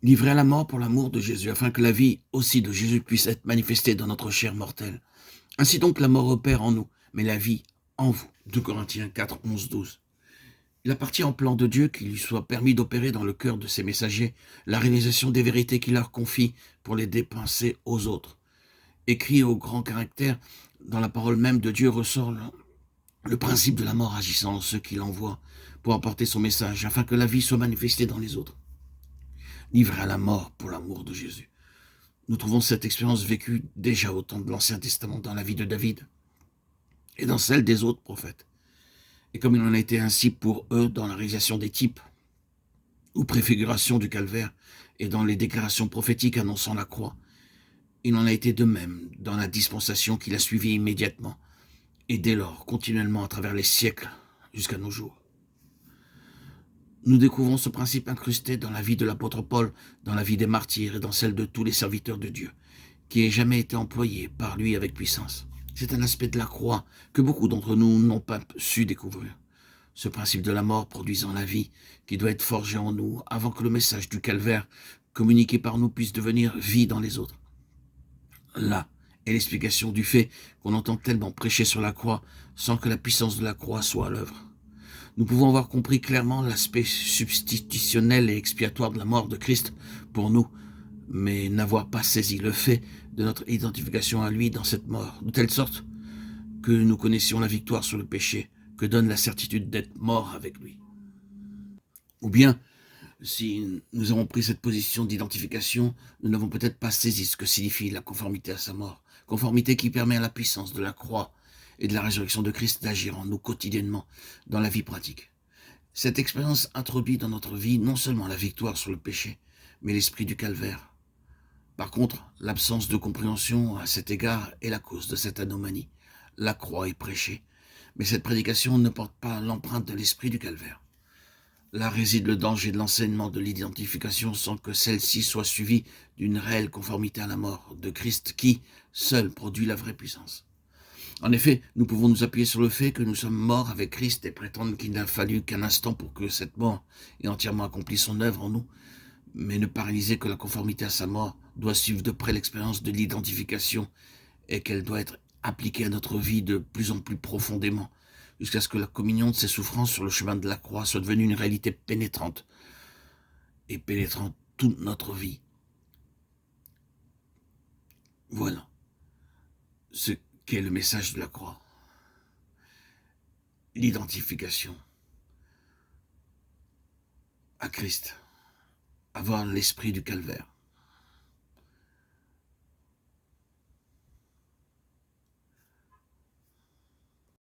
livré à la mort pour l'amour de Jésus, afin que la vie aussi de Jésus puisse être manifestée dans notre chair mortelle. Ainsi donc la mort opère en nous, mais la vie en vous. 2 Corinthiens 4, 11, 12. Il appartient au plan de Dieu qu'il lui soit permis d'opérer dans le cœur de ses messagers la réalisation des vérités qu'il leur confie pour les dépenser aux autres. Écrit au grand caractère, dans la parole même de Dieu ressort le principe de la mort agissant en ceux qui l'envoient pour apporter son message, afin que la vie soit manifestée dans les autres. Livré à la mort pour l'amour de Jésus. Nous trouvons cette expérience vécue déjà au temps de l'Ancien Testament dans la vie de David et dans celle des autres prophètes. Et comme il en a été ainsi pour eux dans la réalisation des types ou préfigurations du calvaire et dans les déclarations prophétiques annonçant la croix, il en a été de même dans la dispensation qui l'a suivie immédiatement et dès lors continuellement à travers les siècles jusqu'à nos jours. Nous découvrons ce principe incrusté dans la vie de l'apôtre Paul, dans la vie des martyrs et dans celle de tous les serviteurs de Dieu, qui n'ait jamais été employé par lui avec puissance. C'est un aspect de la croix que beaucoup d'entre nous n'ont pas su découvrir. Ce principe de la mort produisant la vie qui doit être forgé en nous avant que le message du calvaire communiqué par nous puisse devenir vie dans les autres. Là est l'explication du fait qu'on entend tellement prêcher sur la croix sans que la puissance de la croix soit à l'œuvre. Nous pouvons avoir compris clairement l'aspect substitutionnel et expiatoire de la mort de Christ pour nous, mais n'avoir pas saisi le fait de notre identification à lui dans cette mort, de telle sorte que nous connaissions la victoire sur le péché que donne la certitude d'être mort avec lui. Ou bien, si nous avons pris cette position d'identification, nous n'avons peut-être pas saisi ce que signifie la conformité à sa mort, conformité qui permet à la puissance de la croix et de la résurrection de Christ d'agir en nous quotidiennement dans la vie pratique. Cette expérience introduit dans notre vie non seulement la victoire sur le péché, mais l'esprit du calvaire. Par contre, l'absence de compréhension à cet égard est la cause de cette anomalie. La croix est prêchée, mais cette prédication ne porte pas l'empreinte de l'esprit du calvaire. Là réside le danger de l'enseignement de l'identification sans que celle-ci soit suivie d'une réelle conformité à la mort de Christ qui, seul, produit la vraie puissance. En effet, nous pouvons nous appuyer sur le fait que nous sommes morts avec Christ et prétendre qu'il n'a fallu qu'un instant pour que cette mort ait entièrement accompli son œuvre en nous, mais ne pas réaliser que la conformité à sa mort doit suivre de près l'expérience de l'identification et qu'elle doit être appliquée à notre vie de plus en plus profondément, jusqu'à ce que la communion de ses souffrances sur le chemin de la croix soit devenue une réalité pénétrante et pénétrant toute notre vie. Voilà ce qu'est le message de la croix. L'identification à Christ, avoir l'esprit du calvaire.